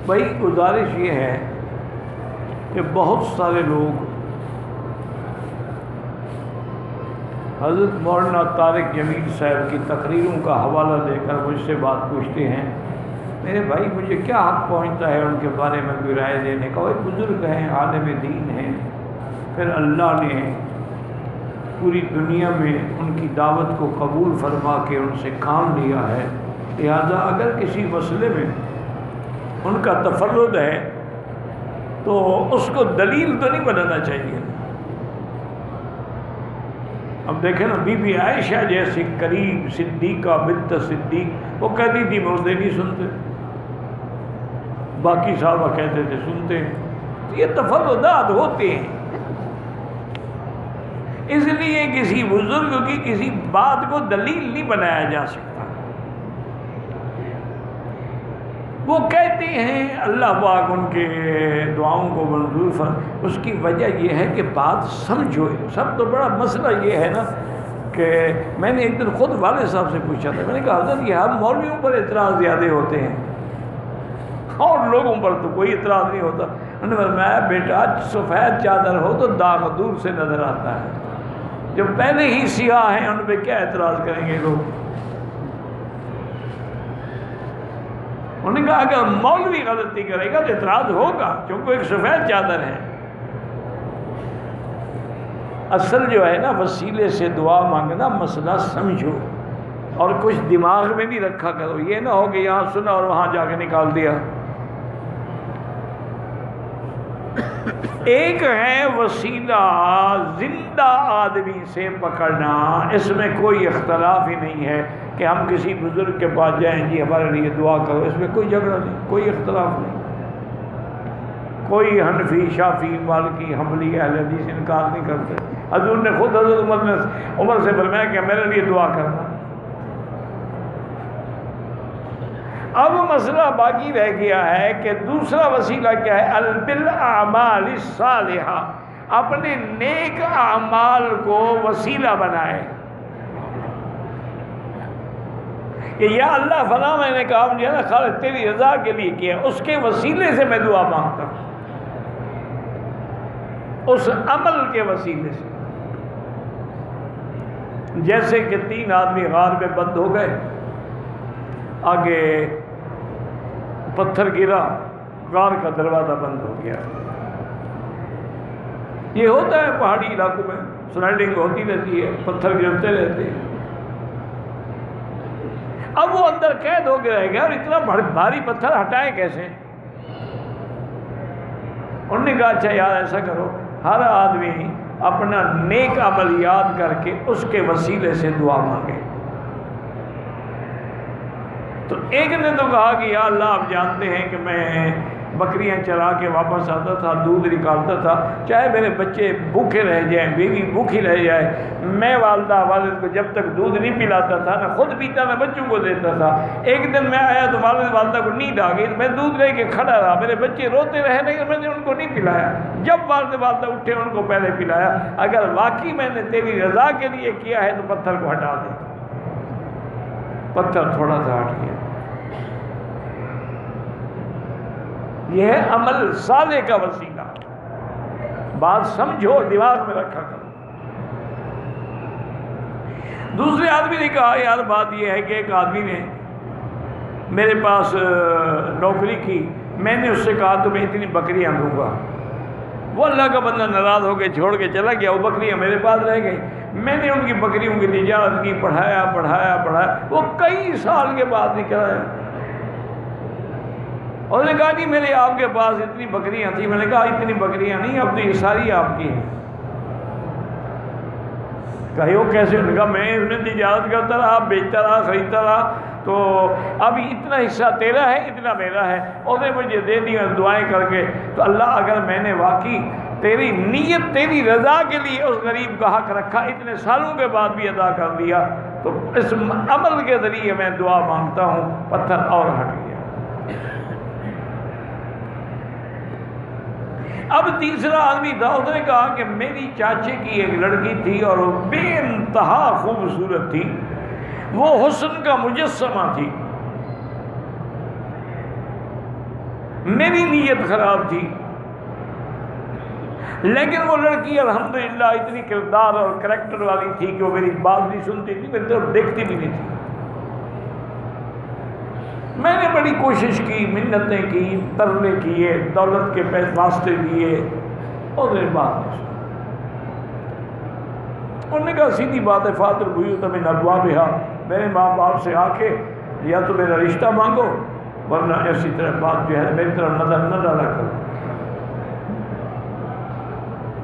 بھائی گزارش یہ ہے کہ بہت سارے لوگ حضرت مولانا طارق جمیل صاحب کی تقریروں کا حوالہ دے کر مجھ سے بات پوچھتے ہیں، میرے بھائی مجھے کیا حق پہنچتا ہے ان کے بارے میں کوئی رائے دینے کا؟ وہ بزرگ ہیں، عالم دین ہیں، پھر اللہ نے پوری دنیا میں ان کی دعوت کو قبول فرما کے ان سے کام لیا ہے، لہذا اگر کسی مسئلے میں ان کا تفرد ہے تو اس کو دلیل تو نہیں بنانا چاہیے۔ اب دیکھیں نا، بی بی عائشہ جیسی قریب صدیقہ بنت صدیق، وہ کہتی تھی مردے نہیں سنتے، باقی صحابہ کہتے تھے سنتے ہیں۔ یہ تفردات ہوتے ہیں، اس لیے کسی بزرگ کی کسی بات کو دلیل نہیں بنایا جا سکتا۔ وہ کہتے ہیں اللہ پاک ان کے دعاؤں کو منظور فرمائے۔ اس کی وجہ یہ ہے کہ بات سمجھو۔ سب تو بڑا مسئلہ یہ ہے نا کہ میں نے ایک دن خود والد صاحب سے پوچھا تھا، میں نے کہا حضرت یہ ہم مولویوں پر اعتراض زیادہ ہوتے ہیں اور لوگوں پر تو کوئی اعتراض نہیں ہوتا۔ انہوں نے فرمایا بیٹا سفید چادر ہو تو داغ دور سے نظر آتا ہے، جو پہلے ہی سیاہ ہیں ان پہ کیا اعتراض کریں گے لوگ؟ انہوں نے کہا اگر مولوی غلطی کرے گا تو اعتراض ہوگا، کیونکہ ایک سفید چادر ہے۔ اصل جو ہے نا وسیلے سے دعا مانگنا، مسئلہ سمجھو اور کچھ دماغ میں بھی رکھا کرو، یہ نہ ہو کہ یہاں سنا اور وہاں جا کے نکال دیا۔ ایک ہے وسیلہ زندہ آدمی سے پکڑنا، اس میں کوئی اختلاف ہی نہیں ہے کہ ہم کسی بزرگ کے پاس جائیں جی ہمارے لیے دعا کرو، اس میں کوئی جھگڑا نہیں، کوئی اختلاف نہیں۔ کوئی حنفی، شافعی، مالکی، حنبلی، اہل حدیث انکار نہیں کرتے۔ حضور نے خود حضرت عمر سے فرمایا کہ میرے لیے دعا کرنا۔ اب مسئلہ باقی رہ گیا ہے کہ دوسرا وسیلہ کیا ہے؟ بالاعمال الصالحہ، اپنے نیک اعمال کو وسیلہ بنائے کہ یا اللہ فلاں میں نے کام جو ہے نا خالص تیری رضا کے لیے کیا، اس کے وسیلے سے میں دعا مانگتا ہوں، اس عمل کے وسیلے سے۔ جیسے کہ 3 آدمی غار میں بند ہو گئے، آگے پتھر گرا، غار کا دروازہ بند ہو گیا۔ یہ ہوتا ہے پہاڑی علاقوں میں، سلائڈنگ ہوتی رہتی ہے، پتھر گرتے رہتے ہیں۔ اب وہ اندر قید ہو کے رہ گیا اور اتنا بھاری پتھر ہٹائیں کیسے؟ انہوں نے کہا اچھا یار ایسا کرو، ہر آدمی اپنا نیک عمل یاد کر کے اس کے وسیلے سے دعا مانگے۔ تو ایک نے تو کہا کہ یا اللہ آپ جانتے ہیں کہ میں بکریاں چرا کے واپس آتا تھا، دودھ نکالتا تھا، چاہے میرے بچے بھوکے رہ جائیں، بیوی بھوکی رہ جائے، میں والدہ والد کو جب تک دودھ نہیں پلاتا تھا نہ خود پیتا نہ بچوں کو دیتا تھا۔ ایک دن میں آیا تو والدہ کو نیند آ گئی، میں دودھ لے کے کھڑا رہا، میرے بچے روتے رہے لیکن میں نے ان کو نہیں پلایا۔ جب والدہ اٹھے ان کو پہلے پلایا۔ اگر واقعی میں نے تیری رضا کے لیے کیا ہے تو پتھر کو ہٹا دے۔ پتھر تھوڑا سا ہٹ گیا۔ یہ ہے عمل صالح کا وسیلہ۔ بات سمجھو، دماغ میں رکھا کرو۔ دوسرے آدمی نے کہا یار بات یہ ہے کہ ایک آدمی نے میرے پاس نوکری کی، میں نے اس سے کہا تو میں اتنی بکریاں دوں گا۔ وہ اللہ کا بندہ ناراض ہو کے چھوڑ کے چلا گیا، وہ بکریاں میرے پاس رہ گئی۔ میں نے ان کی بکریوں کی تجارت کی، پڑھایا، وہ کئی سال کے بعد نکل آیا۔ اور نے کہا جی میرے آپ کے پاس اتنی بکریاں تھیں۔ میں نے کہا اتنی بکریاں نہیں، اب تو یہ ساری آپ کی ہیں۔ کہا وہ کیسے؟ انہوں نے کہا میں اس میں تجارت کرتا رہا، بیچتا رہا، خریدتا رہا، تو اب اتنا حصہ تیرا ہے، اتنا میرا ہے۔ اور نے مجھے دے دیا دعائیں کر کے۔ تو اللہ اگر میں نے واقعی تیری نیت، تیری رضا کے لیے اس غریب کا حق رکھا، اتنے سالوں کے بعد بھی ادا کر دیا، تو اس عمل کے ذریعے میں دعا مانگتا ہوں۔ پتھر اور ہٹ گیا۔ اب تیسرا آدمی تھا، اس نے کہا کہ میری چاچے کی ایک لڑکی تھی اور وہ بے انتہا خوبصورت تھی، وہ حسن کا مجسمہ تھی۔ میری نیت خراب تھی، لیکن وہ لڑکی الحمدللہ اتنی کردار اور کریکٹر والی تھی کہ وہ میری بات نہیں سنتی تھی، میری طرف دیکھتی بھی نہیں تھی۔ میں نے بڑی کوشش کی، منتیں کی، ترلے کیے، دولت کے واسطے دیے، اور میری بات نہیں سنی۔ انہوں نے کہا سیدھی بات ہے، فاتر بیوت من ابوابہا، میرے ماں باپ سے آ کے یا تو میرا رشتہ مانگو، ورنہ ایسی طرح بات جو ہے میری طرف نظر نہ ڈالا کرو۔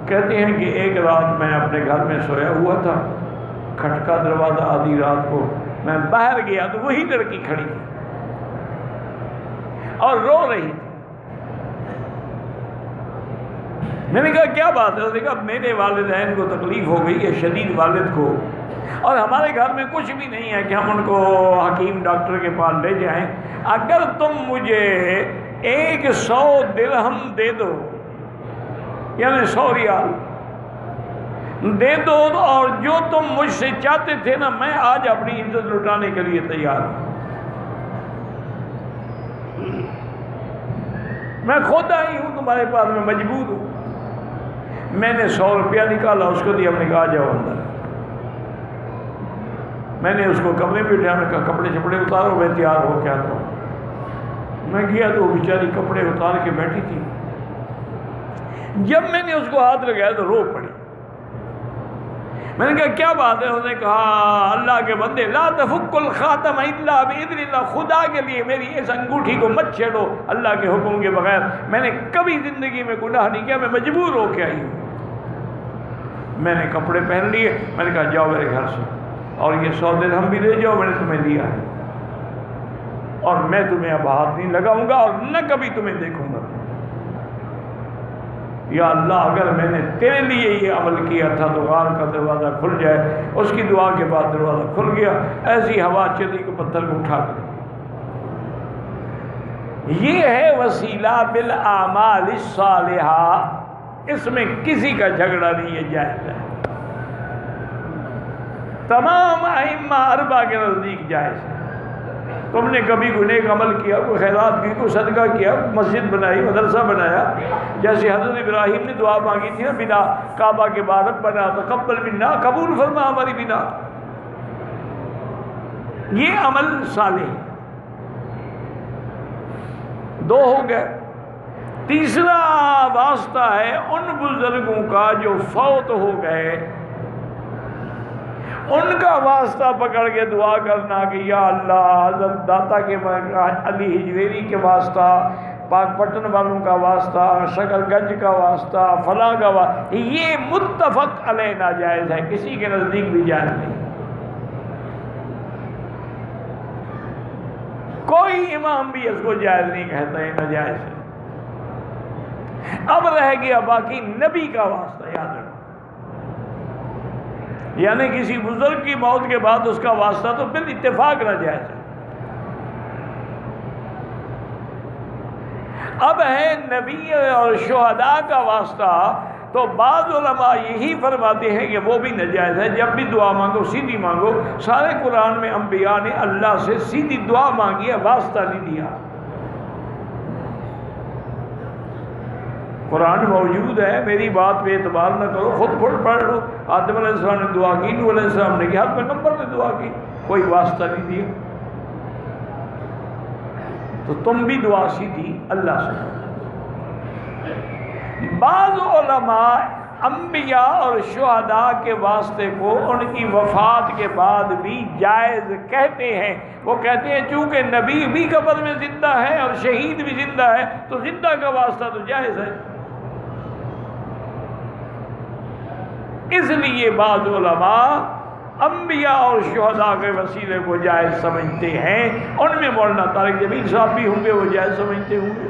کہتے ہیں کہ ایک رات میں اپنے گھر میں سویا ہوا تھا، کھٹکا دروازہ آدھی رات کو، میں باہر گیا تو وہی لڑکی کھڑی تھی اور رو رہی تھی۔ میں نے کہا کیا بات ہے؟ اس نے کہا میرے والدین کو تکلیف ہو گئی ہے، شدید والد کو، اور ہمارے گھر میں کچھ بھی نہیں ہے کہ ہم ان کو حکیم ڈاکٹر کے پاس لے جائیں، اگر تم مجھے 100 درہم دے دو، یعنی 100 ریال دے دو، اور جو تم مجھ سے چاہتے تھے نا، میں آج اپنی عزت لٹانے کے لیے تیار ہوں، میں خود آئی ہوں تمہارے پاس، میں مجبور ہوں۔ میں نے 100 روپیہ نکالا، اس کو دیا، ہم نے کہا جاؤ اندر۔ میں نے اس کو کمرے میں بٹھایا، میں نے کہا کپڑے شپڑے اتارو، میں تیار ہو کے آتا ہوں۔ میں گیا تو وہ بیچاری کپڑے اتار کے بیٹھی تھی۔ جب میں نے اس کو ہاتھ لگایا تو رو پڑی۔ میں نے کہا کیا بات ہے؟ انہوں نے کہا اللہ کے بندے، لا تفک الخاتم الا باذن اللہ، خدا کے لیے میری اس انگوٹھی کو مت چھیڑو اللہ کے حکم کے بغیر، میں نے کبھی زندگی میں گناہ نہیں کیا، میں مجبور ہو کے آئی ہوں۔ میں نے کپڑے پہن لیے، میں نے کہا جاؤ میرے گھر سے، اور یہ 100 درہم بھی لے جاؤ، میں نے تمہیں دیا ہے، اور میں تمہیں اب ہاتھ نہیں لگاؤں گا اور نہ کبھی تمہیں دیکھوں گا۔ یا اللہ اگر میں نے تیرے لیے یہ عمل کیا تھا تو غار کا دروازہ کھل جائے۔ اس کی دعا کے بعد دروازہ کھل گیا، ایسی ہوا چلی کہ پتھر کو اٹھا کر۔ یہ ہے وسیلہ بالاعمال الصالحہ، اس میں کسی کا جھگڑا نہیں ہے، جائز ہے، تمام ائمہ اربعہ کے نزدیک جائز ہے۔ تم نے کبھی کوئی نیک عمل کیا، کوئی خیرات کی، کوئی صدقہ کیا، مسجد بنائی، مدرسہ بنایا، جیسے حضرت ابراہیم نے دعا مانگی تھی نا بنا کعبہ کے بعد، ربنا تقبل منا، قبول فرما ہماری بنا، یہ عمل صالح ہے۔ 2 ہو گئے۔ تیسرا واسطہ ہے ان بزرگوں کا جو فوت ہو گئے، ان کا واسطہ پکڑ کے دعا کرنا کہ یا اللہ حضرت داتا کے علی ہجویری کے واسطہ، پاک پٹن والوں کا واسطہ، شکر گنج کا واسطہ، فلاں کا واسطہ، یہ متفق علیہ ناجائز ہے، کسی کے نزدیک بھی جائز نہیں۔ کوئی امام بھی اس کو جائز نہیں کہتا ہے، ناجائز ہے۔ اب رہ گیا باقی نبی کا واسطہ، یاد رکھو، یعنی کسی بزرگ کی موت کے بعد اس کا واسطہ تو بالاتفاق ناجائز ہے۔ اب ہے نبی اور شہداء کا واسطہ، تو بعض علماء یہی فرماتے ہیں کہ وہ بھی ناجائز ہے۔ جب بھی دعا مانگو سیدھی مانگو، سارے قرآن میں انبیاء نے اللہ سے سیدھی دعا مانگی ہے، واسطہ نہیں دیا۔ قرآن موجود ہے، میری بات پہ اعتبار نہ کرو، خود پڑھ لو۔ آدم علیہ السلام نے دعا کی، نوح علیہ السلام نے کی، ہر پیغمبر نے دعا کی، کوئی واسطہ نہیں دیا۔ تو تم بھی دعا سیدھی اللہ سے۔ بعض علماء انبیاء اور شہداء کے واسطے کو ان کی وفات کے بعد بھی جائز کہتے ہیں۔ وہ کہتے ہیں چونکہ نبی بھی قبر میں زندہ ہے اور شہید بھی زندہ ہے، تو زندہ کا واسطہ تو جائز ہے۔ اس لیے بعض علماء انبیاء اور شہداء کے وسیلے کو جائز سمجھتے ہیں، ان میں مولانا طارق جمیل صاحب بھی ہوں گے، وہ جائز سمجھتے ہوں گے،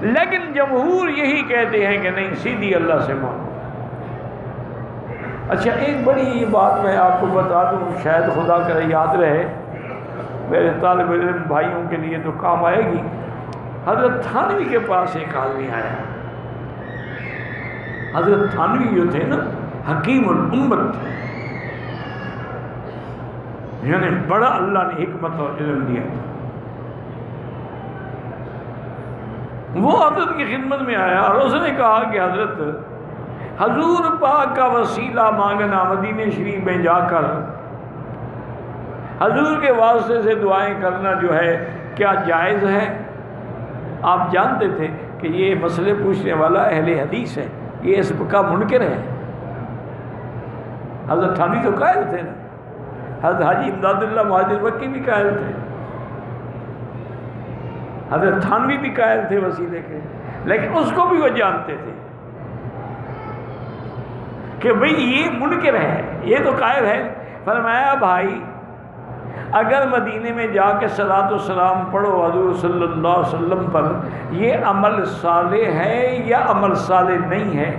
لیکن جمہور یہی کہتے ہیں کہ نہیں، سیدھی اللہ سے مانگو۔ اچھا ایک بڑی یہ بات میں آپ کو بتا دوں، شاید خدا کرے یاد رہے، میرے طالب علم بھائیوں کے لیے تو کام آئے گی۔ حضرت تھانوی کے پاس ایک آدمی آیا، حضرت تھانوی جو تھے نا حکیم الامت تھے، یعنی بڑا اللہ نے حکمت اور علم دیا تھا۔ وہ حضرت کی خدمت میں آیا اور اس نے کہا کہ حضرت حضور پاک کا وسیلہ مانگنا مدینہ شریف میں جا کر حضور کے واسطے سے دعائیں کرنا جو ہے کیا جائز ہے؟ آپ جانتے تھے کہ یہ مسئلے پوچھنے والا اہل حدیث ہے، یہ اس کا منکر ہے۔ حضرت تھانوی تو قائل تھے نا، حضرت حاجی امداد اللہ مہاجر مکی بھی قائل تھے، حضرت تھانوی بھی قائل تھے وسیلے کے، لیکن اس کو بھی وہ جانتے تھے کہ بھئی یہ منکر ہے، یہ تو قائل ہے۔ فرمایا بھائی اگر مدینے میں جا کے صلاۃ و سلام پڑھو حضور صلی اللہ علیہ وسلم پر، یہ عمل صالح ہے یا عمل صالح نہیں ہے؟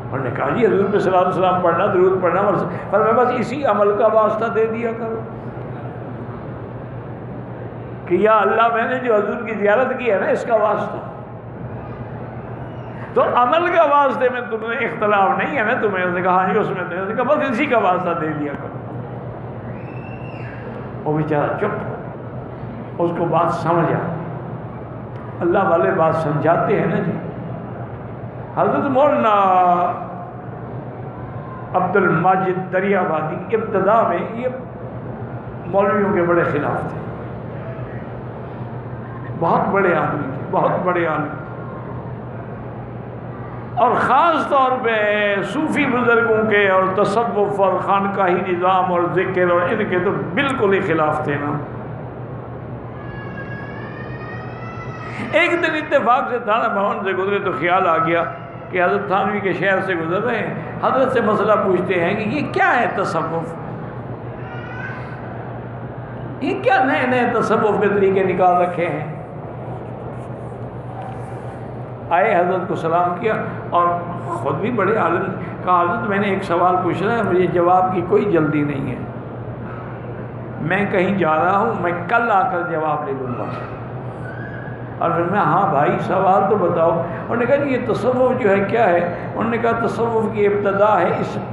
انہوں نے کہا جی حضور پہ صلاۃ و سلام پڑھنا، درود پڑھنا، فرمایا بس اسی عمل کا واسطہ دے دیا کرو کہ یا اللہ میں نے جو حضور کی زیارت کی ہے نا اس کا واسطہ، تو عمل کا واسطے میں تمہیں اختلاف نہیں ہے نا تمہیں؟ اس نے کہا ہاں جی اس میں نے کہا بس اسی کا واسطہ دے دیا کرو۔ وہ بیچارہ چپ، اس کو بات سمجھا۔ اللہ والے بات سمجھاتے ہیں نا جی۔ حضرت مولانا عبد الماجد دریابادی ابتدا میں یہ مولویوں کے بڑے خلاف تھے، بہت بڑے آدمی تھے، بہت بڑے آدمی، اور خاص طور پہ صوفی بزرگوں کے اور تصوف اور خانقاہی نظام اور ذکر اور ان کے تو بالکل ہی خلاف تھے نا۔ ایک دن اتفاق سے تھانہ بھون سے گزرے تو خیال آ گیا کہ حضرت تھانوی کے شہر سے گزر رہے ہیں، حضرت سے مسئلہ پوچھتے ہیں کہ یہ کیا ہے تصوف، یہ کیا نئے نئے تصوف کے طریقے نکال رکھے ہیں؟ آئے حضرت کو سلام کیا اور خود بھی بڑے عالم، کہا حضرت میں نے ایک سوال پوچھنا ہے، مجھے جواب کی کوئی جلدی نہیں ہے، میں کہیں جا رہا ہوں، میں کل آ کر جواب لے لوں گا۔ اور پھر میں ہاں بھائی سوال تو بتاؤ۔ انہوں نے کہا جی یہ تصوف جو ہے کیا ہے؟ انہوں نے کہا تصوف کی ابتدا ہے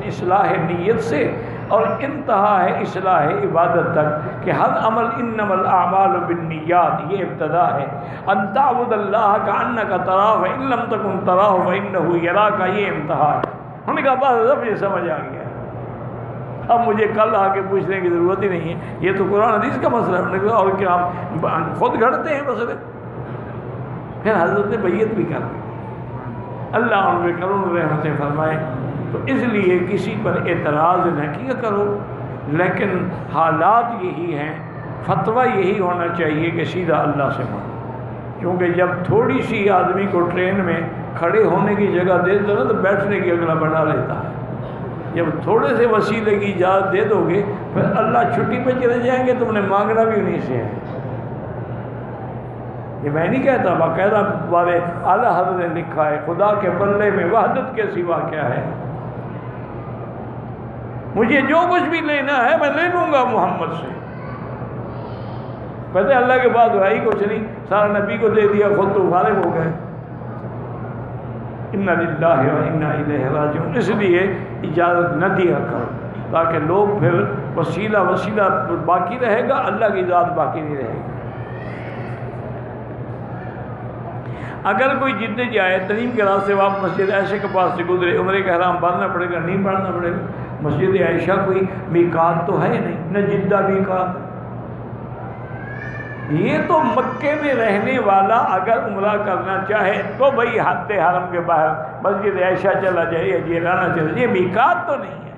اصلاح نیت سے اور انتہا ہے اصلاح عبادت تک، کہ ہر عمل انما الاعمال بالنیات، یہ ابتدا ہے۔ ان تعبد اللہ کانک تراہ فان لم تکن تراہ فانہ یراک، یہ انتہا ہے۔ انہوں نے کہا بس اب یہ سمجھ آ گیا، اب مجھے کل آ کے پوچھنے کی ضرورت ہی نہیں ہے، یہ تو قرآن حدیث کا مسئلہ ہے۔ انہوں نے کہا اور کیا ہم خود گھڑتے ہیں مسئلے؟ پھر حضرت نے بیعت بھی کر دی، اللہ ان پہ کرم رحمتیں فرمائے۔ تو اس لیے کسی پر اعتراض نہ کیا کرو، لیکن حالات یہی ہیں، فتویٰ یہی ہونا چاہیے کہ سیدھا اللہ سے مانو، کیونکہ جب تھوڑی سی آدمی کو ٹرین میں کھڑے ہونے کی جگہ دے دو نا تو بیٹھنے کی اگلا بنا لیتا ہے۔ جب تھوڑے سے وسیلے کی اجازت دے دو گے پھر اللہ چھٹی پہ چلے جائیں گے، تم نے مانگنا بھی انہیں سے ہے۔ یہ میں نہیں کہتا، باقاعدہ والے اعلیٰ حضرت نے لکھا ہے، خدا کے بلے میں وحدت کے سوا کیا ہے، مجھے جو کچھ بھی لینا ہے میں لے لوں گا محمد سے۔ کہتے اللہ کے بعد ہے ہی کچھ نہیں، سارا نبی کو دے دیا، خود تو فارغ ہو گئے۔ انا للہ و انا الیہ راجعون۔ اس لیے اجازت نہ دیا کرو تاکہ لوگ پھر وسیلہ باقی رہے گا، اللہ کی ذات باقی نہیں رہے گی۔ اگر کوئی جدے جائے تنیم کے راستے واپس مسجد عائشہ کے پاس سے گزرے، عمرے کا احرام باندھنا پڑے گا؟ نہیں باندھنا پڑے گا۔ مسجد عائشہ کوئی میقات تو ہے نہیں، نہ جدہ میقات۔ یہ تو مکے میں رہنے والا اگر عمرہ کرنا چاہے تو بھائی حد حرم کے باہر مسجد عائشہ چلا جائے یا جیرانہ چلا جائے، یہ میقات تو نہیں ہے۔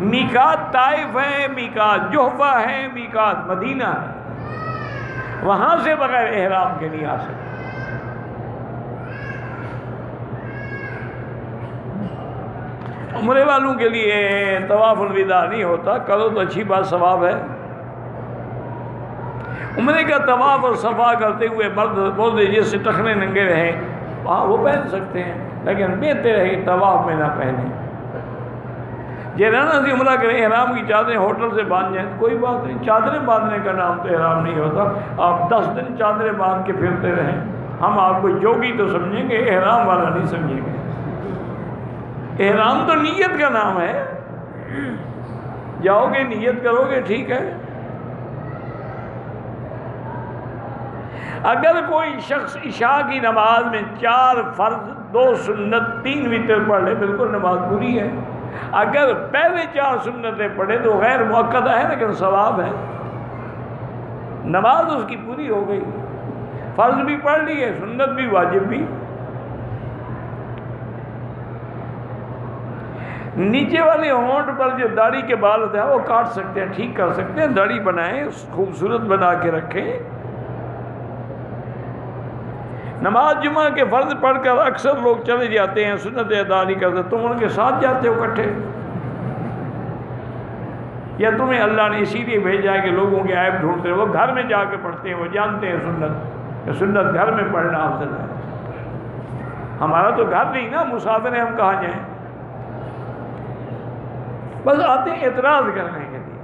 میقات طائف ہے، میقات جحفہ ہے، میقات مدینہ ہے، وہاں سے بغیر احرام کے نہیں آ سکتے۔ عمرے والوں کے لیے طواف الوداع نہیں ہوتا، کرو تو اچھی بات، ثواب ہے۔ عمرے کا طواف اور صفا کرتے ہوئے مرد بولتے جس سے ٹخنے ننگے رہیں وہاں وہ پہن سکتے ہیں، لیکن بہتر ہے کہ طواف میں نہ پہنیں۔ جیرانہ سے عمرہ کریں، احرام کی چادریں ہوٹل سے باندھ جائیں، کوئی بات نہیں، چادریں باندھنے کا نام تو احرام نہیں ہوتا۔ آپ 10 دن چادریں باندھ کے پھرتے رہیں، ہم آپ کو جوگی تو سمجھیں گے، احرام والا نہیں سمجھیں گے۔ احرام تو نیت کا نام ہے، جاؤ گے نیت کرو گے ٹھیک ہے۔ اگر کوئی شخص عشاء کی نماز میں 4 فرض 2 سنت 3 وتر پڑھ لے بالکل نماز پوری ہے. اگر پہلے 4 سنتیں پڑھے تو غیر مؤکدہ ہے لیکن ثواب ہے، نماز اس کی پوری ہو گئی، فرض بھی پڑھ لی ہے، سنت بھی واجب بھی. نیچے والے ہونٹ پر جو داڑھی کے بال ہوتے ہیں وہ کاٹ سکتے ہیں، ٹھیک کر سکتے ہیں، داڑھی بنائیں، خوبصورت بنا کے رکھیں. نماز جمعہ کے فرض پڑھ کر اکثر لوگ چلے جاتے ہیں، سنت ادا نہیں کرتے، تم ان کے ساتھ جاتے ہو اکٹھے؟ یا تمہیں اللہ نے اسی لیے بھیجا ہے کہ لوگوں کے عیب ڈھونڈتے ہیں؟ وہ گھر میں جا کے پڑھتے ہیں، وہ جانتے ہیں سنت، کہ سنت گھر میں پڑھنا افضل ہے. ہمارا تو گھر نہیں نا، مسافر ہیں ہم، کہاں جائیں؟ بس آتے ہیں اعتراض کرنے کے لیے.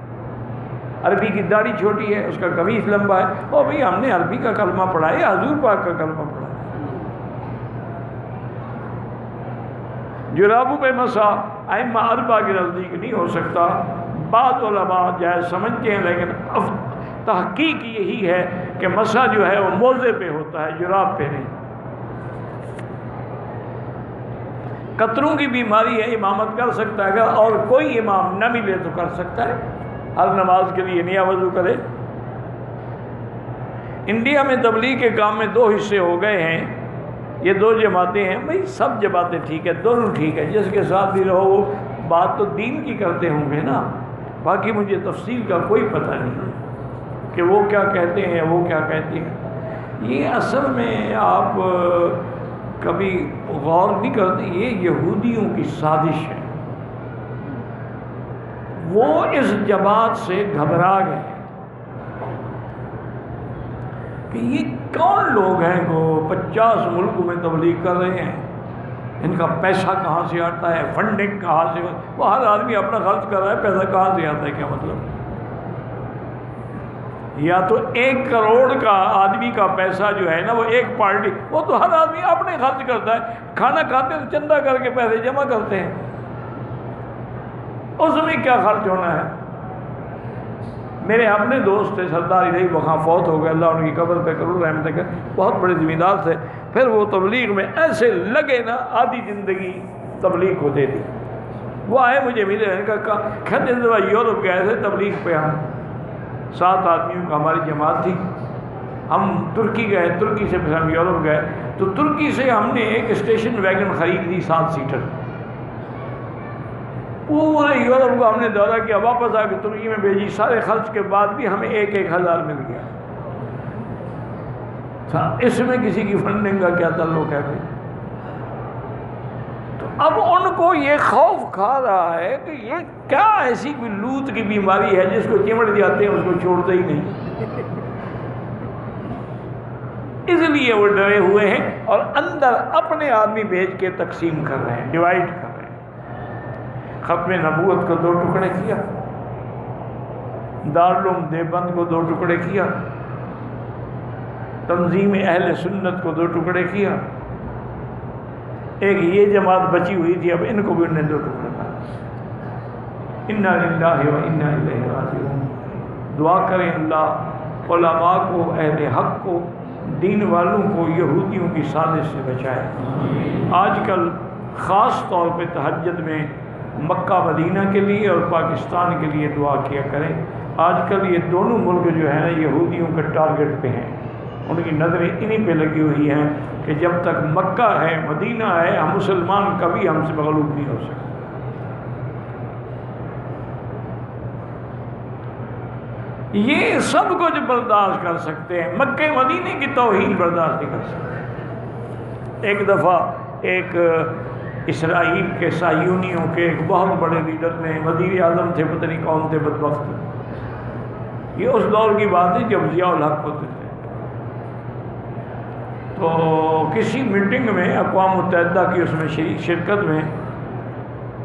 عربی کی داڑھی چھوٹی ہے، اس کا قمیص لمبا ہے. او بھئی ہم نے عربی کا کلمہ پڑھا ہے، حضور پاک کا کلمہ پڑھا ہے. جرابوں پہ مسا ائمہ اربعہ کے نزدیک نہیں ہو سکتا. بعض علماء جائز سمجھتے ہیں، لیکن تحقیق یہی ہے کہ مسا جو ہے وہ موزے پہ ہوتا ہے، جراب پہ نہیں. قطروں کی بیماری ہے، امامت کر سکتا ہے، اگر اور کوئی امام نہ ملے تو کر سکتا ہے. ہر نماز کے لیے نیا وضو کرے. انڈیا میں تبلیغ کے کام میں 2 حصے ہو گئے ہیں، یہ 2 جماعتیں ہیں. بھئی سب جماعتیں ٹھیک ہے، دونوں ٹھیک ہے، جس کے ساتھ بھی رہو وہ بات تو دین کی کرتے ہوں گے نا. باقی مجھے تفصیل کا کوئی پتہ نہیں کہ وہ کیا کہتے ہیں وہ کیا کہتے ہیں. یہ اصل میں آپ کبھی غور نہیں کرتے، یہ یہودیوں کی سازش ہے. وہ اس جماعت سے گھبرا گئے کہ یہ کون لوگ ہیں جو 50 ملکوں میں تبلیغ کر رہے ہیں، ان کا پیسہ کہاں سے آتا ہے، فنڈنگ کہاں سے؟ وہ ہر آدمی اپنا خرچ کر رہا ہے، پیسہ کہاں سے آتا ہے؟ کیا مطلب؟ یا تو 1 کروڑ کا آدمی کا پیسہ جو ہے نا، وہ ایک پارٹی، وہ تو ہر آدمی اپنے خرچ کرتا ہے. کھانا کھاتے تو چندہ کر کے پیسے جمع کرتے ہیں، اس میں کیا خرچ ہونا ہے؟ میرے اپنے دوست تھے سردار الہی، وہاں فوت ہو گئے، اللہ ان کی قبر پہ کرو رحمت کر. بہت بڑے زمیندار تھے. پھر وہ تبلیغ میں ایسے لگے نا، آدھی زندگی تبلیغ کو دے دی. وہ آئے مجھے ملے، کہتے ہیں یورپ گئے تھے تبلیغ پہ، ہم 7 آدمیوں کا ہماری جماعت تھی. ہم ترکی گئے، ترکی سے پھر ہم یورپ گئے. تو ترکی سے ہم نے ایک اسٹیشن ویگن خرید لی 7 سیٹر. پورے یورپ کو ہم نے دورہ کیا، واپس آ کے ترکی میں بھیجی. سارے خرچ کے بعد بھی ہمیں 1,000 مل گیا. اس میں کسی کی فنڈنگ کا کیا تعلق ہے بھائی؟ تو اب ان کو یہ خوف کھا رہا ہے کہ یہ کیا ایسی کوئی لوت کی بیماری ہے جس کو چمٹ جاتے ہیں اس کو چھوڑتے ہی نہیں. اس لیے وہ ڈرے ہوئے ہیں اور اندر اپنے آدمی بھیج کے تقسیم کر رہے ہیں، ڈیوائڈ کر رہے ہیں. ختم نبوت کو 2 ٹکڑے کیا، دارالعلوم دیوبند کو 2 ٹکڑے کیا، تنظیم اہل سنت کو 2 ٹکڑے کیا. ایک یہ جماعت بچی ہوئی تھی، اب ان کو بھی انہوں نے 2 ٹکڑے کیا. انا للہ و انا الیہ راجعون. دعا کریں اللہ علماء کو، اہل حق کو، دین والوں کو یہودیوں کی سازش سے بچائے. آج کل خاص طور پہ تہجد میں مکہ مدینہ کے لیے اور پاکستان کے لیے دعا کیا کریں. آج کل یہ دونوں ملک جو ہے نا یہودیوں کے ٹارگٹ پہ ہیں. ان کی نظریں انہی پہ لگی ہوئی ہیں کہ جب تک مکہ ہے، مدینہ ہے، ہم مسلمان کبھی ہم سے مغلوب نہیں ہو سکتے. یہ سب کچھ برداشت کر سکتے ہیں، مکہ مدینے کی توہین برداشت نہیں کر سکتے. ایک دفعہ ایک اسرائیل کے صہیونیوں کے ایک بہت بڑے لیڈر نے، وزیر اعظم تھے، پتہ نہیں کون تھے بدبخت، یہ اس دور کی بات ہے جب ضیاء الحق ہوتے تھے. تو کسی میٹنگ میں اقوام متحدہ کی اس میں شرکت میں،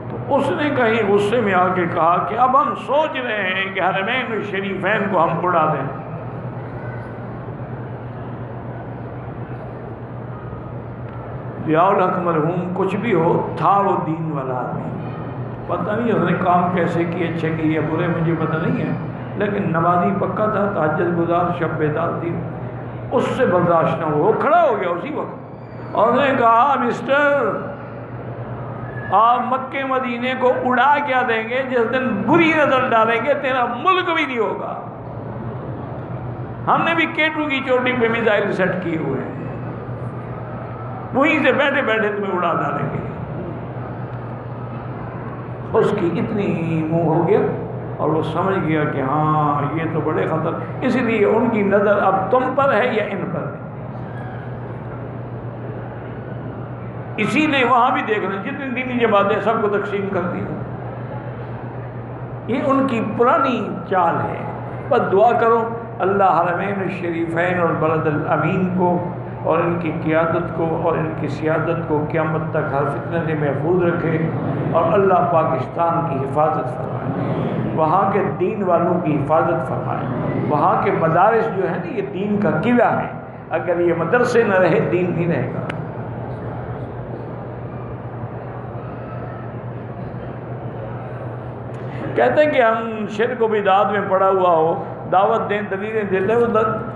تو اس نے کہیں غصے میں آ کے کہا کہ اب ہم سوچ رہے ہیں کہ حرمین الشریفین کو ہم اڑا دیں. ضیاء الحق مرحوم کچھ بھی ہو تھا وہ دین والا آدمی. پتہ نہیں اس نے کام کیسے کیے، اچھے کیے یا برے مجھے پتہ نہیں ہے، لیکن نمازی پکا تھا، تہجد گزار، شب بیدار تھی. اس سے برداشت نہ ہوا، وہ کھڑا ہو گیا اسی وقت اور نے کہا مسٹر آپ مکے مدینے کو اڑا کیا دیں گے جس دن بری نظر ڈالیں گے تیرا ملک بھی نہیں ہوگا، ہم نے بھی کیٹو کی چوٹی پہ میزائل سیٹ کیے ہوئے ہیں، وہیں سے بیٹھے بیٹھے تمہیں اڑا ڈالیں گے۔ اس کی اتنی منہ ہو گیا اور وہ سمجھ گیا کہ ہاں یہ تو بڑے خطر، اس لیے ان کی نظر اب تم پر ہے یا ان پر ہے۔ اسی لیے وہاں بھی دیکھ لیں جتنی دینی جماعتیں سب کو تقسیم کر دی، یہ ان کی پرانی چال ہے۔ بس دعا کرو اللہ حرمین الشریفین اور بلد الامین کو اور ان کی قیادت کو اور ان کی سیادت کو قیامت تک ہر فتنہ سے محفوظ رکھے، اور اللہ پاکستان کی حفاظت فرمائے، وہاں کے دین والوں کی حفاظت فرمائے۔ وہاں کے مدارس جو ہیں نا یہ دین کا قلعہ ہے، اگر یہ مدرسے نہ رہے دین نہیں رہے گا۔ کہتے ہیں کہ ہم شرک و بدعات میں پڑا ہوا ہو، دعوت دیں، دلیلیں دیتے،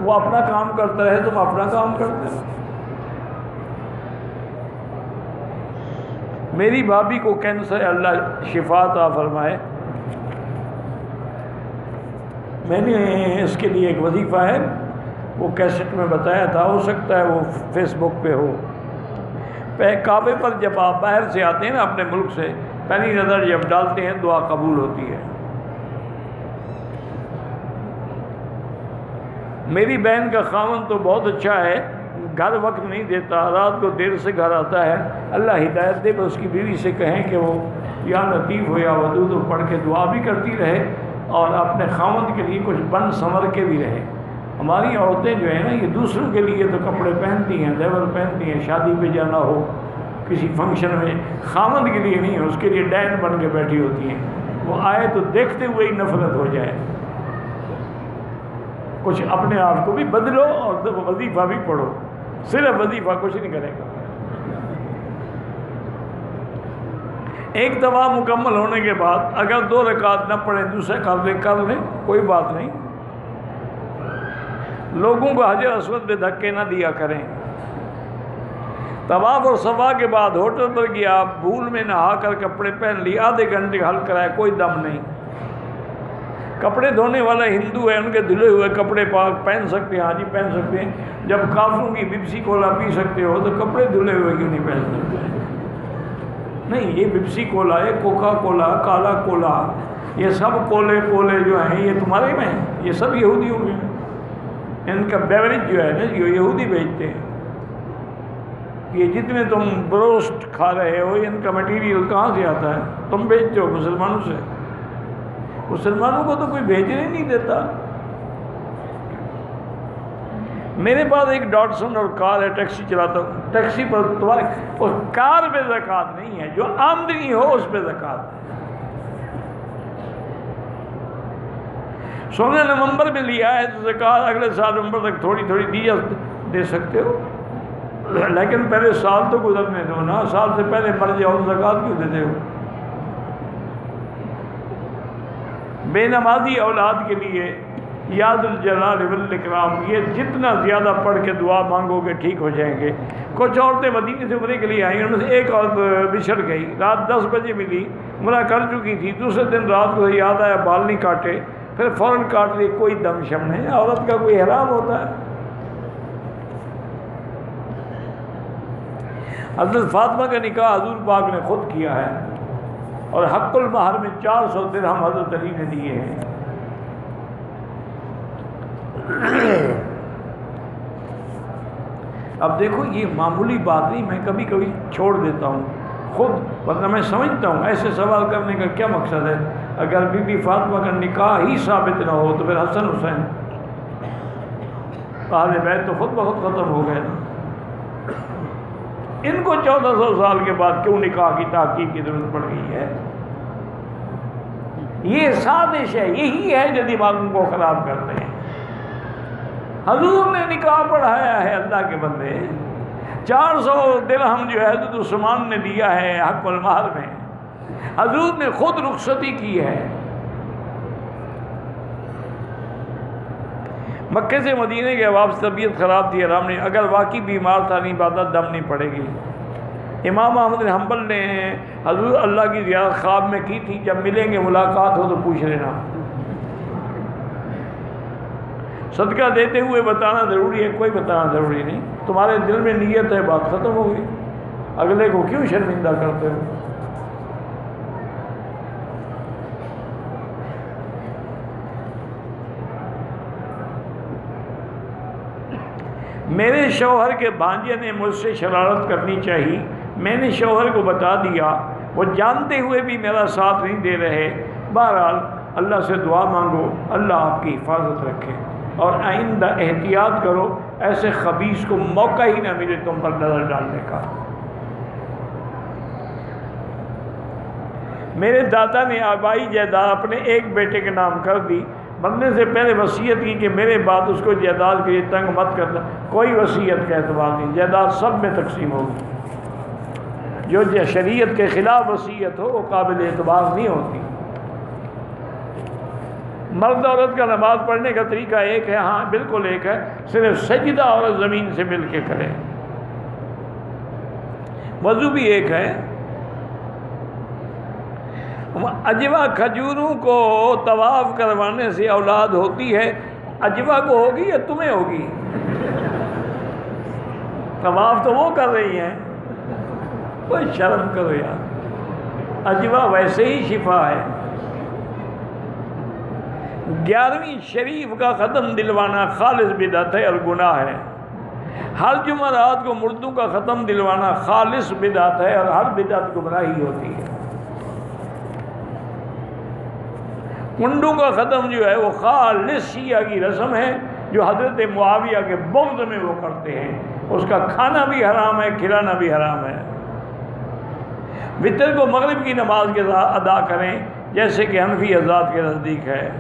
وہ اپنا کام کرتا رہے، تم اپنا کام کرتے رہو۔ میری بھابھی کو کینسر ہے، اللہ شفا عطا فرمائے۔ میں نے اس کے لیے ایک وظیفہ ہے، وہ کیسٹ میں بتایا تھا، ہو سکتا ہے وہ فیس بک پہ ہو۔ کعبے پر جب آپ باہر سے آتے ہیں نا اپنے ملک سے، پہلی نظر جب ڈالتے ہیں دعا قبول ہوتی ہے۔ میری بہن کا خاوند تو بہت اچھا ہے، گھر وقت نہیں دیتا، رات کو دیر سے گھر آتا ہے، اللہ ہدایت دے۔ بس اس کی بیوی سے کہیں کہ وہ یا لطیف ہو یا ودود ہو پڑھ کے دعا بھی کرتی رہے اور اپنے خاوند کے لیے کچھ بن سنور کے بھی رہے۔ ہماری عورتیں جو ہیں نا یہ دوسروں کے لیے تو کپڑے پہنتی ہیں، زیور پہنتی ہیں، شادی پہ جانا ہو کسی فنکشن میں، خاوند کے لیے نہیں، اس کے لیے ڈین بن کے بیٹھی ہوتی ہیں، وہ آئے تو دیکھتے ہوئے ہی نفرت ہو جائے۔ کچھ اپنے آپ کو بھی بدلو اور وظیفہ بھی پڑھو، صرف وظیفہ کچھ نہیں کرے گا۔ ایک دفعہ مکمل ہونے کے بعد اگر 2 رکعت نہ پڑھیں دوسرے کر لیں کوئی بات نہیں، لوگوں کو حجر اسود پہ دھکے نہ دیا کریں۔ طواف اور صفا کے بعد ہوٹل پر گیا، بھول میں نہا کر کپڑے پہن لی، آدھے گھنٹے حل کرائے، کوئی دم نہیں۔ کپڑے دھونے والا ہندو ہے، ان کے دھلے ہوئے کپڑے پاک پہن سکتے ہیں، ہاں جی پہن سکتے ہیں۔ جب کافروں کی پیپسی کولا پی سکتے ہو تو کپڑے دھلے ہوئے کیوں نہیں پہن سکتے؟ نہیں، یہ پیپسی کولا ہے، کوکا کولا، کالا کولا، یہ سب کولے جو ہیں یہ تمہارے میں ہیں، یہ سب یہودیوں میں ہیں۔ ان کا بیوریج جو ہے نا یہ یہودی بیچتے ہیں۔ یہ جتنے تم بروسٹ کھا رہے ہو ان کا مٹیریل کہاں سے آتا ہے؟ تم بیچتے ہو مسلمانوں سے۔ مسلمانوں کو تو کوئی بھیجنے نہیں دیتا۔ میرے پاس ایک ڈاٹسن اور کار ہے، ٹیکسی چلاتا ہوں، ٹیکسی پر تمہارے اس کار پہ زکوٰۃ نہیں ہے، جو آمدنی ہو اس پہ زکوٰۃ ہے۔ 16 نومبر میں لیا ہے تو زکوٰۃ اگلے سال نومبر تک تھوڑی تھوڑی دے سکتے ہو، لیکن پہلے سال تو گزرنے دو نا، سال سے پہلے مر جاؤ زکوٰۃ کیوں دیتے ہو؟ بے نمازی اولاد کے لیے یاد الجلال والاکرام، یہ جتنا زیادہ پڑھ کے دعا مانگو گے ٹھیک ہو جائیں گے۔ کچھ عورتیں مدینے سے عمرے کے لیے آئیں، ان میں سے ایک عورت بچھڑ گئی، رات 10 بجے ملی، عمرہ کر چکی تھی، دوسرے دن رات کو یاد آیا بال نہیں کاٹے، پھر فوراً کاٹ لی، کوئی دم شم نہیں۔ عورت کا کوئی حرام ہوتا ہے؟ حضرت فاطمہ کا نکاح حضور پاک نے خود کیا ہے، اور حق المہر میں 400 درہم حضرت علی نے دیے ہیں۔ اب دیکھو یہ معمولی بات نہیں، میں کبھی کبھی چھوڑ دیتا ہوں خود، ورنہ میں سمجھتا ہوں ایسے سوال کرنے کا کیا مقصد ہے؟ اگر بی بی فاطمہ کا نکاح ہی ثابت نہ ہو تو پھر حسن حسین اہل بیت تو خود بخود ختم ہو گئے نا۔ ان کو 1400 سال کے بعد کیوں نکاح کی تحقیق کی ضرورت پڑ گئی ہے؟ یہ سازش ہے، یہی ہے جو دماغوں کو خراب کرتے ہیں۔ حضور نے نکاح پڑھایا ہے اللہ کے بندے، 400 درہم جو ہے حضرت عثمان نے دیا ہے حق المہر میں، حضور نے خود رخصتی کی ہے۔ مکے سے مدینے کے واپس طبیعت خراب تھی، آرام نہیں، اگر واقعی بیمار تھا نہیں پاتا دم نہیں پڑے گی۔ امام احمد بن حنبل نے حضور اللہ کی زیارت خواب میں کی تھی، جب ملیں گے ملاقات ہو تو پوچھ لینا۔ صدقہ دیتے ہوئے بتانا ضروری ہے، کوئی بتانا ضروری نہیں، تمہارے دل میں نیت ہے، بات ختم ہو گئی، اگلے کو کیوں شرمندہ کرتے ہو؟ میرے شوہر کے بھانجے نے مجھ سے شرارت کرنی چاہی، میں نے شوہر کو بتا دیا، وہ جانتے ہوئے بھی میرا ساتھ نہیں دے رہے۔ بہرحال اللہ سے دعا مانگو، اللہ آپ کی حفاظت رکھے، اور آئندہ احتیاط کرو، ایسے خبیث کو موقع ہی نہ ملے تم پر نظر ڈالنے کا۔ میرے دادا نے آبائی جائیداد اپنے ایک بیٹے کے نام کر دی، مرنے سے پہلے وصیت کی کہ میرے بعد اس کو جائیداد کے لیے تنگ مت کرنا۔ کوئی وصیت کا اعتبار نہیں، جائیداد سب میں تقسیم ہوگی، جو شریعت کے خلاف وصیت ہو وہ قابل اعتبار نہیں ہوتی۔ مرد عورت کا نماز پڑھنے کا طریقہ ایک ہے، ہاں بالکل ایک ہے، صرف سجدہ عورت زمین سے مل کے کرے۔ وضو بھی ایک ہے۔ اجوا کھجوروں کو طواف کروانے سے اولاد ہوتی ہے، اجوا کو ہوگی یا تمہیں ہوگی؟ طواف تو وہ کر رہی ہیں، کوئی شرم کرو یار، اجوا ویسے ہی شفا ہے۔ 11ویں شریف کا ختم دلوانا خالص بدعت ہے اور گناہ ہے۔ ہر جمعرات کو مردوں کا ختم دلوانا خالص بدعت ہے اور ہر بدعت گمراہی ہوتی ہے۔ کنڈوں کا ختم جو ہے وہ خالص شیعہ کی رسم ہے، جو حضرت معاویہ کے بغض میں وہ کرتے ہیں، اس کا کھانا بھی حرام ہے، کھلانا بھی حرام ہے۔ وتر کو مغرب کی نماز کے ساتھ ادا کریں، جیسے کہ حنفی حضرات کے نزدیک ہے۔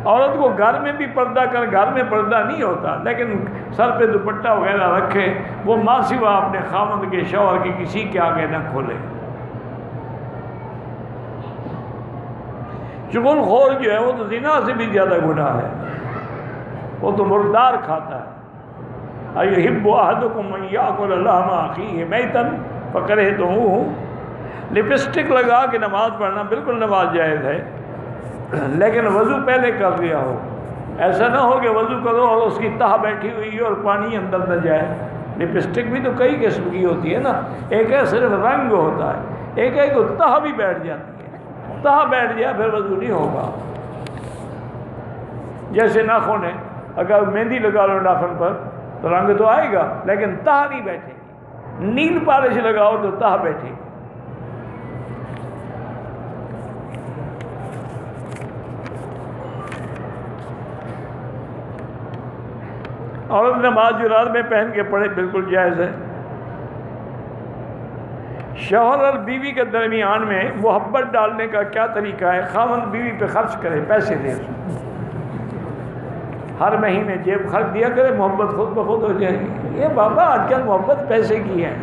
عورت کو گھر میں بھی پردہ کر، گھر میں پردہ نہیں ہوتا لیکن سر پہ دوپٹہ وغیرہ رکھے، وہ ماں سوا اپنے خاوند کے، شوہر کے کسی کے آگے نہ کھولے۔ چغل خور جو ہے وہ تو زنا سے بھی زیادہ گناہ ہے، وہ تو مردار کھاتا ہے۔ ایحب احدکم ان یاکل لحم اخیہ میتا فکرہتموہ۔ لپسٹک لگا کے نماز پڑھنا بالکل نماز جائز ہے، لیکن وضو پہلے کر لیا ہو۔ ایسا نہ ہو کہ وضو کرو اور اس کی تہ بیٹھی ہوئی اور پانی اندر نہ جائے۔ لپسٹک بھی تو کئی قسم کی ہوتی ہے نا، ایک ہے صرف رنگ ہوتا ہے، ایک ہے کہ تہ بھی بیٹھ جاتی ہے، تہ بیٹھ گیا پھر وضو نہیں ہوگا۔ جیسے ناخن ہے، اگر مہندی لگا لو ناخن پر تو رنگ تو آئے گا لیکن تہ نہیں بیٹھے گی، نیل پالش لگاؤ تو تہ بیٹھے گی۔ عورت نماز جو رات میں پہن کے پڑھے بالکل جائز ہے۔ شوہر اور بیوی کے درمیان میں محبت ڈالنے کا کیا طریقہ ہے؟ خاوند بیوی پہ خرچ کرے، پیسے دے، ہر مہینے جیب خرچ دیا کرے، محبت خود بخود ہو جائے گی۔ یہ بابا آج کل محبت پیسے کی ہے،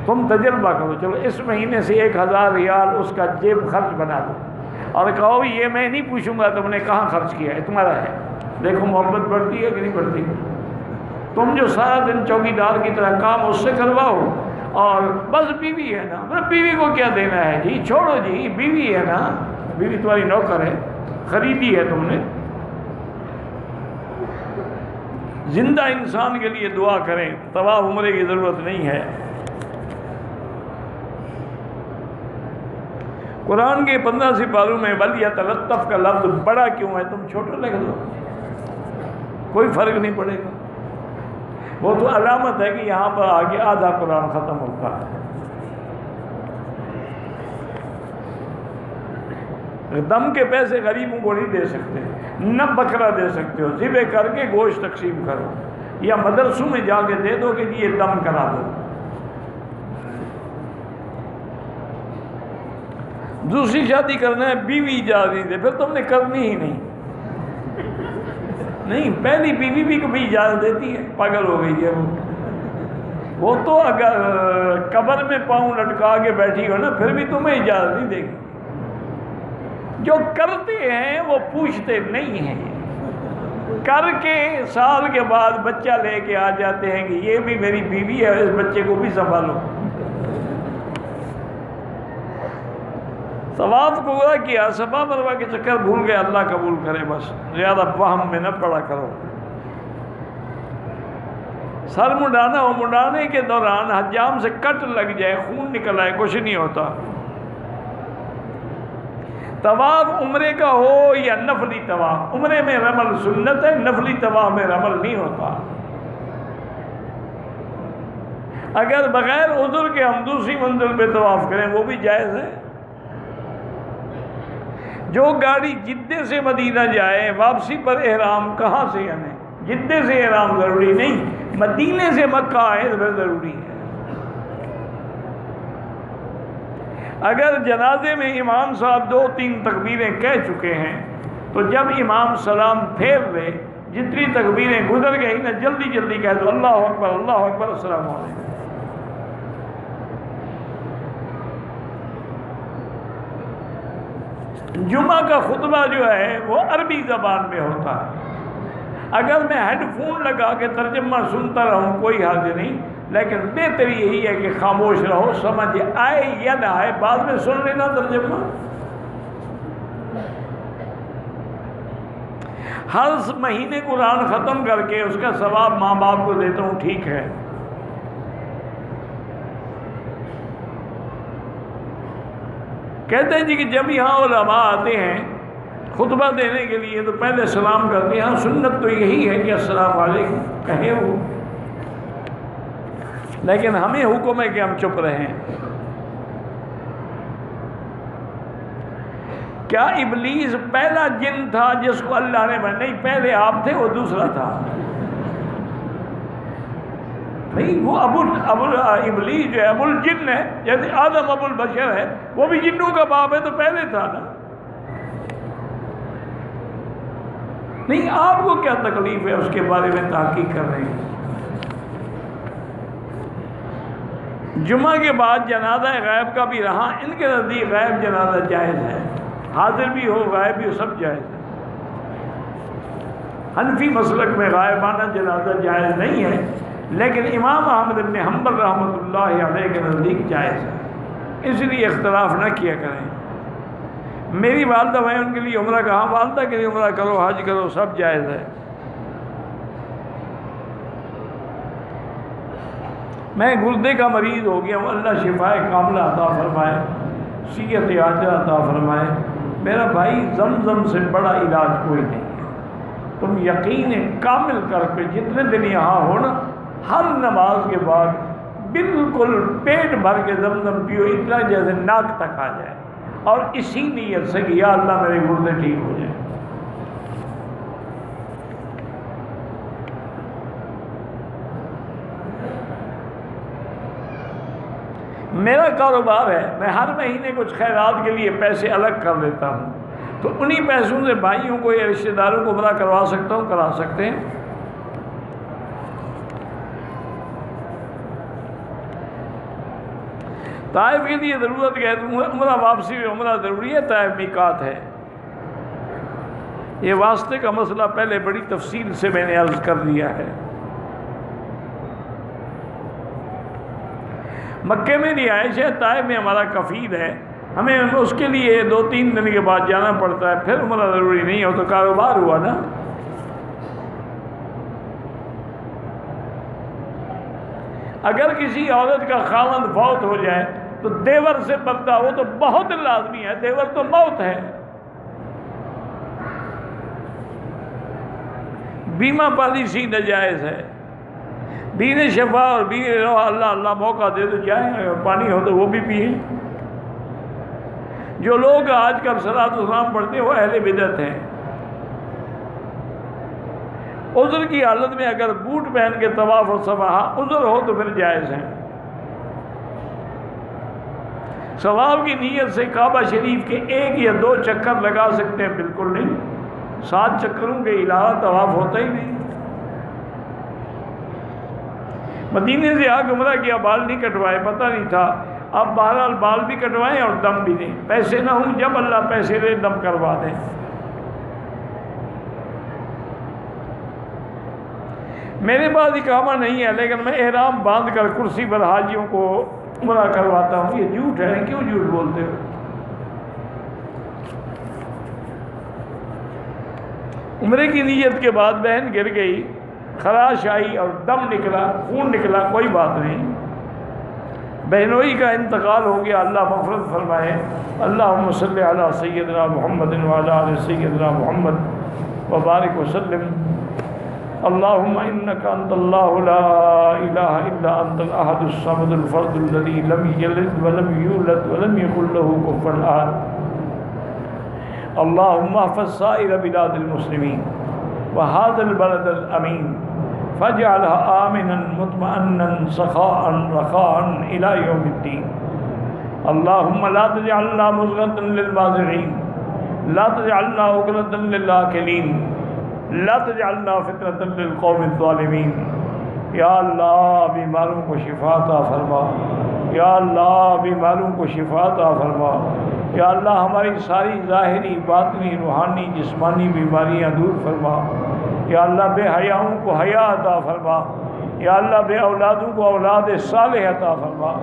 تم تجربہ کرو، چلو اس مہینے سے 1000 ریال اس کا جیب خرچ بنا دو اور کہو یہ میں نہیں پوچھوں گا تم نے کہاں خرچ کیا ہے، تمہارا ہے۔ دیکھو محبت بڑھتی ہے کہ نہیں بڑھتی؟ تم جو سارا دن چوکیدار کی طرح کام اس سے کرواؤ اور بس بیوی ہے نا، بیوی کو کیا دینا ہے جی، چھوڑو جی، بیوی ہے نا، بیوی تمہاری نوکر ہے، خریدی ہے تم نے۔ زندہ انسان کے لیے دعا کریں، طواف عمرے کی ضرورت نہیں ہے۔ قرآن کے 15 سپاروں میں وَلْيَتَلَطَّفْ کا لفظ بڑا کیوں ہے؟ تم چھوٹا لکھ دو، کوئی فرق نہیں پڑے گا۔ وہ تو علامت ہے کہ یہاں پر آگے آدھا قرآن ختم ہوتا ہے۔ دم کے پیسے غریبوں کو نہیں دے سکتے، نہ بکرا دے سکتے ہو، ذبح کر کے گوشت تقسیم کرو یا مدرسوں میں جا کے دے دو کہ یہ دم کرا دو۔ دوسری شادی کرنا ہے، بیوی اجازت نہیں دے، پھر تم نے کرنی ہی نہیں۔ نہیں، پہلی بیوی بھی کبھی اجازت دیتی ہے؟ پاگل ہو گئی ہے وہ تو اگر قبر میں پاؤں لٹکا کے بیٹھی ہو نا پھر بھی تمہیں اجازت نہیں دے گی۔ جو کرتے ہیں وہ پوچھتے نہیں ہیں، کر کے سال کے بعد بچہ لے کے آ جاتے ہیں کہ یہ بھی میری بیوی ہے، اس بچے کو بھی سنبھالو۔ ثواب پورا کیا، صفا مروہ کے چکر بھول گئے، اللہ قبول کرے، بس زیادہ وہم میں نہ پڑا کرو۔ سر منڈانا ہو، منڈانے کے دوران حجام سے کٹ لگ جائے، خون نکل آئے، کچھ نہیں ہوتا۔ طواف عمرے کا ہو یا نفلی طواف، عمرے میں رمل سنت ہے، نفلی طواف میں رمل نہیں ہوتا۔ اگر بغیر عذر کے ہم دوسری منزل پہ طواف کریں وہ بھی جائز ہے۔ جو گاڑی جدے سے مدینہ جائے، واپسی پر احرام کہاں سے آنے؟ جدے سے احرام ضروری نہیں، مدینے سے مکہ آئے تو پھر ضروری ہے۔ اگر جنازے میں امام صاحب 2-3 تکبیریں کہہ چکے ہیں تو جب امام سلام پھیر لے، جتنی تکبیریں گزر گئی نا جلدی جلدی کہہ دو اللہ اکبر اللہ اکبر السلام علیکم۔ جمعہ کا خطبہ جو ہے وہ عربی زبان میں ہوتا ہے۔ اگر میں ہیڈ فون لگا کے ترجمہ سنتا رہوں کوئی حرج نہیں، لیکن بہتر یہی ہے کہ خاموش رہو، سمجھ آئے یا نہ آئے بعد میں سن لینا ترجمہ۔ ہر مہینے قرآن ختم کر کے اس کا ثواب ماں باپ کو دیتا ہوں، ٹھیک ہے۔ کہتے ہیں جی کہ جب یہاں علماء آتے ہیں خطبہ دینے کے لیے تو پہلے سلام کرتے ہیں۔ ہاں سنت تو یہی ہے کہ السلام علیکم کہیں وہ، لیکن ہمیں حکم ہے کہ ہم چپ رہیں۔ کیا ابلیس پہلا جن تھا جس کو اللہ نے بنایا؟ نہیں، پہلے آپ تھے، وہ دوسرا تھا۔ نہیں، وہ ابلیس جو ہے ابو الجن ہے، جیسے آدم ابو البشر ہے، وہ بھی جنوں کا باپ ہے تو پہلے تھا نا۔ نہیں، آپ کو کیا تکلیف ہے اس کے بارے میں تحقیق کر رہے ہیں؟ جمعہ کے بعد جنازہ غائب کا بھی رہا، ان کے نزدیک غائب جنازہ جائز ہے، حاضر بھی ہو غائب بھی ہو سب جائز ہے۔ حنفی مسلک میں غائبانہ جنازہ جائز نہیں ہے، لیکن امام احمد بن حنبل رحمۃ اللہ علیہ کے نزدیک جائز ہے، اس لیے اختلاف نہ کیا کریں۔ میری والدہ ہیں، ان کے لیے عمرہ کہاں، والدہ کے لیے عمرہ کرو، حج کرو، سب جائز ہے۔ میں گردے کا مریض ہو گیا ہوں، اللہ شفائے کاملہ عطا فرمائے، صحت عاجلہ عطا فرمائے۔ میرا بھائی زمزم سے بڑا علاج کوئی نہیں ہے۔ تم یقین کامل کر کے جتنے دن یہاں ہو نا، ہر نماز کے بعد بالکل پیٹ بھر کے زمزم پیو، اتنا جیسے ناک تک آ جائے، اور اسی نیت سے کہ یا اللہ میرے گردے ٹھیک ہو جائیں۔ میرا کاروبار ہے، میں ہر مہینے کچھ خیرات کے لیے پیسے الگ کر لیتا ہوں، تو انہی پیسوں سے بھائیوں کو یا رشتہ داروں کو عمرہ کروا سکتا ہوں، کرا سکتے ہیں۔ طائف کے لیے ضرورت ہے، عمرہ واپسی میں عمرہ ضروری ہے، طائف میقات ہے۔ یہ واسطے کا مسئلہ پہلے بڑی تفصیل سے میں نے عرض کر دیا ہے۔ مکے میں رہائش ہے، طائف میں ہمارا کفیل ہے، ہمیں اس کے لیے 2-3 دن کے بعد جانا پڑتا ہے، پھر عمرہ ضروری نہیں ہو تو کاروبار ہوا نا۔ اگر کسی عورت کا خاوند فوت ہو جائے تو دیور سے پردہ ہو تو بہت لازمی ہے، دیور تو موت ہے۔ بیمہ پالیسی ناجائز ہے، بین شفا اور بین روا، اللہ موقع دے تو جائیں، پانی ہو تو وہ بھی پئیں۔ جو لوگ آج کل صلاۃ و سلام پڑھتے ہیں وہ اہل بدعت ہیں۔ عذر کی حالت میں اگر بوٹ پہن کے طواف و صفحہ عذر ہو تو پھر جائز ہیں۔ ثواب کی نیت سے کعبہ شریف کے 1 یا 2 چکر لگا سکتے ہیں، بالکل نہیں، 7 چکروں کے علاوہ طواف ہوتا ہی نہیں۔ مدینے سے آ کے عمرہ کیا، بال نہیں کٹوائے، پتہ نہیں تھا، آپ بہرحال بال بھی کٹوائیں اور دم بھی دیں، پیسے نہ ہوں جب اللہ پیسے دے دم کروا دیں۔ میرے پاس اقامہ نہیں ہے لیکن میں احرام باندھ کر کرسی پر حاجیوں کو عمرہ کرواتا ہوں۔ یہ جھوٹ ہے، کیوں جھوٹ بولتے ہو؟ عمرے کی نیت کے بعد بہن گر گئی، خراش آئی اور دم نکلا، خون نکلا، کوئی بات نہیں، بہنوئی کا انتقال ہو گیا، اللہ مغفرت فرمائے۔ اللہم صلی علی سیدنا محمد وعلی آل سیدنا محمد وبارک وسلم۔ اللہم انک انت اللہ لا الہ الا انت الاحد الصمد الفرد الذی لم یلد ولم یولد ولم یکن له کفوا احد۔ اللہم احفظ سائر بلاد المسلمین وهذا البلد الامین فاجعلها آمنا مطمئنا سخاء رخاء الى یوم الدین۔ اللہم لا تجعلنا مزغة للمازغین، لا تجعلنا عقدة للآکلین، لا تجعلنا فتنة للقوم الظالمین۔ یا اللہ بیماروں کو شفا عطا فرما، یا اللہ بیماروں کو شفا عطا فرما، یا اللہ ہماری ساری ظاہری باطنی روحانی جسمانی بیماریاں دور فرما، یا اللہ بے حیاؤں کو حیا عطا فرما، یا اللہ بے اولادوں کو اولاد صالح عطا فرما،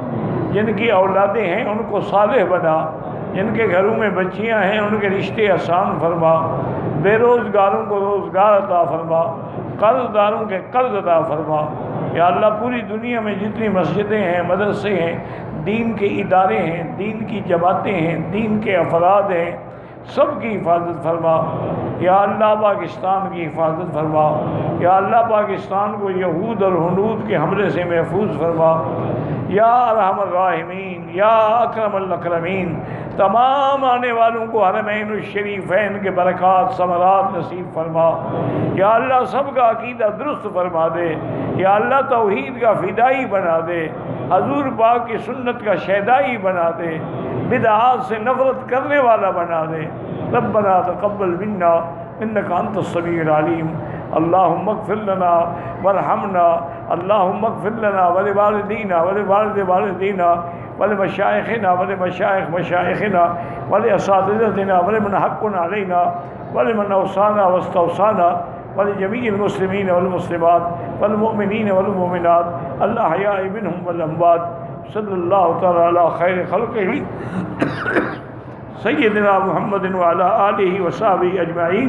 جن کی اولادیں ہیں ان کو صالح بنا، جن کے گھروں میں بچیاں ہیں ان کے رشتے آسان فرما، بے روزگاروں کو روزگار عطا فرما، قرض داروں کے قرض عطا فرما۔ یا اللہ پوری دنیا میں جتنی مسجدیں ہیں، مدرسے ہیں، دین کے ادارے ہیں، دین کی جماعتیں ہیں، دین کے افراد ہیں، سب کی حفاظت فرما۔ یا اللہ پاکستان کی حفاظت فرما، یا اللہ پاکستان کو یہود اور ہنود کے حملے سے محفوظ فرما۔ یا ارحم الراحمین، یا اکرم الاکرمین، تمام آنے والوں کو حرمین الشریفین کے برکات ثمرات نصیب فرما۔ یا اللہ سب کا عقیدہ درست فرما دے، یا اللہ توحید کا فدائی بنا دے، حضور پاک کی سنت کا شیدائی بنا دے، بدعات سے نفرت کرنے والا بنا دے۔ ربنا تقبل منا انک انت السمیع العلیم۔ اللہم اغفر لنا وارحمنا، اللہم اغفر لنا ولوالدینا ولوالد والدینا ولمشائخنا ولمشائخ مشائخنا ولاساتذتنا ولمن حق علینا ولمن اوصانا واستوصانا ولجميع المسلمين والمسلمات والمؤمنين والمؤمنات الأحياء منهم والأموات۔ صلی اللہ تعالی علی خیر خلقہ سیدنا محمد وعلی آلہ وصحبہ اجمعین۔